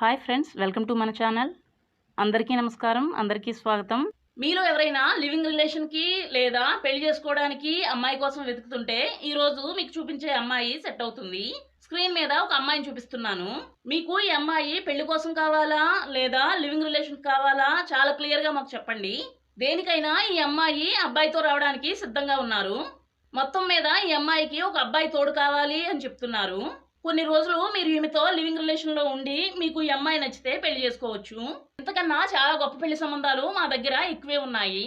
Hi friends, welcome to మన channel. అందరికీ నమస్కారం, అందరికీ స్వాగతం. మీలో ఎవరైనా లివింగ్ రిలేషన్కి లేదా పెళ్లి చేసుకోవడానికి అమ్మాయి కోసం వెతుకుతుంటే ఈరోజు మీకు చూపించే అమ్మాయి సెట్ అవుతుంది. స్క్రీన్ మీద ఒక అమ్మాయిని చూపిస్తున్నాను. మీకు ఈ అమ్మాయి పెళ్లి కోసం కావాలా లేదా లివింగ్ రిలేషన్ కావాలా చాలా క్లియర్గా మాకు చెప్పండి. దేనికైనా ఈ అమ్మాయి అబ్బాయితో రావడానికి సిద్ధంగా ఉన్నారు. మొత్తం మీద ఈ అమ్మాయికి ఒక అబ్బాయి తోడు కావాలి అని చెప్తున్నారు. కొన్ని రోజులు మీరు ఈమెతో లివింగ్ రిలేషన్లో ఉండి మీకు ఈ అమ్మాయి నచ్చితే పెళ్లి చేసుకోవచ్చు. ఇంతకన్నా చాలా గొప్ప పెళ్లి సంబంధాలు మా దగ్గర ఎక్కువే ఉన్నాయి.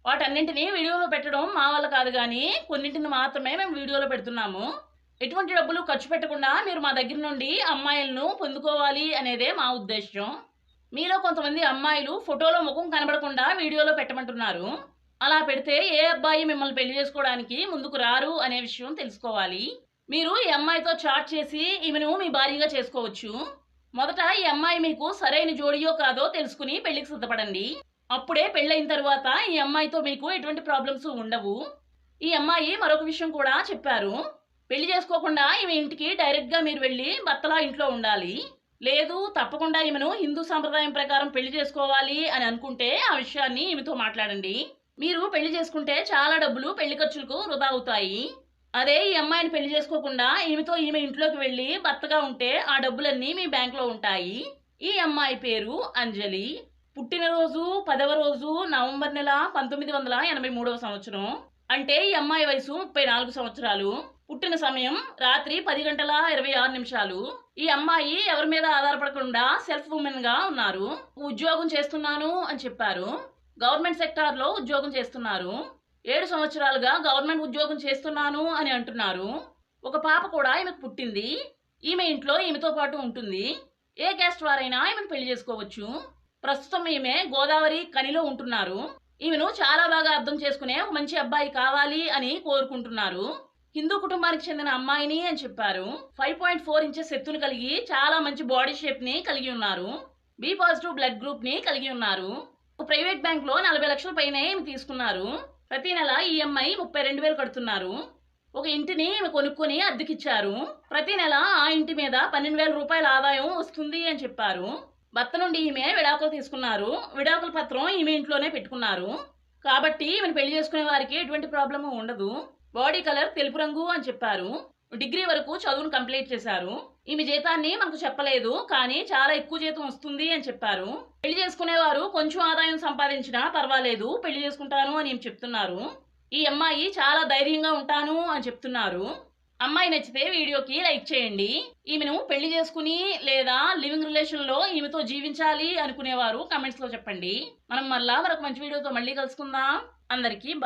వాటన్నింటినీ వీడియోలో పెట్టడం మా వల్ల కాదు, కానీ కొన్నింటిని మాత్రమే మేము వీడియోలో పెడుతున్నాము. ఎటువంటి డబ్బులు ఖర్చు పెట్టకుండా మీరు మా దగ్గర నుండి అమ్మాయిలను పొందుకోవాలి అనేదే మా ఉద్దేశం. మీలో కొంతమంది అమ్మాయిలు ఫోటోలో ముఖం కనబడకుండా వీడియోలో పెట్టమంటున్నారు. అలా పెడితే ఏ అబ్బాయి మిమ్మల్ని పెళ్లి చేసుకోవడానికి ముందుకు రారు అనే విషయం తెలుసుకోవాలి. మీరు ఈ అమ్మాయితో చాట్ చేసి ఈమెను మీ భార్యగా చేసుకోవచ్చు. మొదట ఈ అమ్మాయి మీకు సరైన జోడియో కాదో తెలుసుకుని పెళ్లికి సిద్ధపడండి. అప్పుడే పెళ్ళైన తర్వాత ఈ అమ్మాయితో మీకు ఎటువంటి ప్రాబ్లమ్స్ ఉండవు. ఈ అమ్మాయి మరొక విషయం కూడా చెప్పారు. పెళ్లి చేసుకోకుండా ఈమె ఇంటికి డైరెక్ట్గా మీరు వెళ్ళి భర్తలా ఇంట్లో ఉండాలి. లేదు, తప్పకుండా ఈమెను హిందూ సాంప్రదాయం ప్రకారం పెళ్లి చేసుకోవాలి అని అనుకుంటే ఆ విషయాన్ని ఈమెతో మాట్లాడండి. మీరు పెళ్లి చేసుకుంటే చాలా డబ్బులు పెళ్లి ఖర్చులకు వృధా అవుతాయి. అదే ఈ అమ్మాయిని పెళ్లి చేసుకోకుండా ఈమెతో ఈమె ఇంట్లోకి వెళ్ళి భర్తగా ఉంటే ఆ డబ్బులన్నీ మీ బ్యాంకులో ఉంటాయి. ఈ అమ్మాయి పేరు అంజలి. పుట్టినరోజు 10వ రోజు నవంబర్ నెల 1983వ సంవత్సరం. అంటే ఈ అమ్మాయి వయసు 34 సంవత్సరాలు. పుట్టిన సమయం రాత్రి 10:26 ఈ అమ్మాయి ఎవరి మీద ఆధారపడకుండా సెల్ఫ్ ఉమెన్ గా ఉన్నారు. ఉద్యోగం చేస్తున్నాను అని చెప్పారు. గవర్నమెంట్ సెక్టార్లో ఉద్యోగం చేస్తున్నారు. 7 సంవత్సరాలుగా గవర్నమెంట్ ఉద్యోగం చేస్తున్నాను అని అంటున్నారు. ఒక పాప కూడా ఈమెకు పుట్టింది. ఈమె ఇంట్లో ఈమెతో పాటు ఉంటుంది. ఏ క్యాస్ట్ వారైనా ఈమెను పెళ్లి చేసుకోవచ్చు. ప్రస్తుతం ఈమె గోదావరి కనిలో ఉంటున్నారు. ఈమెను చాలా బాగా అర్థం చేసుకునే ఒక మంచి అబ్బాయి కావాలి అని కోరుకుంటున్నారు. హిందూ కుటుంబానికి చెందిన అమ్మాయిని అని చెప్పారు. 5.4 ఇంచెస్ ఎత్తును కలిగి చాలా మంచి బాడీ షేప్ ని కలిగి ఉన్నారు. బి పాజిటివ్ బ్లడ్ గ్రూప్ ని కలిగి ఉన్నారు. ఒక ప్రైవేట్ బ్యాంక్ లో 40 లక్షల పైన ఈమె తీసుకున్నారు. ప్రతి నెల ఈఎంఐ 32,000 కడుతున్నారు. ఒక ఇంటిని కొనుక్కొని అద్దెకిచ్చారు. ప్రతి నెల ఆ ఇంటి మీద 12,000 రూపాయల ఆదాయం వస్తుంది అని చెప్పారు. భర్త నుండి ఈమె విడాకులు తీసుకున్నారు. విడాకుల పత్రం ఈమె ఇంట్లోనే పెట్టుకున్నారు. కాబట్టి ఈమెను పెళ్లి చేసుకునే వారికి ఎటువంటి ప్రాబ్లము ఉండదు. బాడీ కలర్ తెలుపు రంగు అని చెప్పారు. డిగ్రీ వరకు చదువును కంప్లీట్ చేశారు. ఈమె జీతాన్ని మనకు చెప్పలేదు, కానీ చాలా ఎక్కువ జీతం వస్తుంది అని చెప్పారు. పెళ్లి చేసుకునేవారు కొంచెం ఆదాయం సంపాదించినా పర్వాలేదు, పెళ్లి చేసుకుంటాను అని ఈమె చెప్తున్నారు. ఈ అమ్మాయి చాలా ధైర్యంగా ఉంటాను అని చెప్తున్నారు. అమ్మాయి నచ్చితే వీడియోకి లైక్ చేయండి. ఈమెను పెళ్లి చేసుకుని లేదా లివింగ్ రిలేషన్ లో ఈమెతో జీవించాలి అనుకునేవారు కమెంట్స్ లో చెప్పండి. మనం మరొక మంచి వీడియోతో మళ్ళీ కలుసుకుందాం. అందరికీ బాయ్.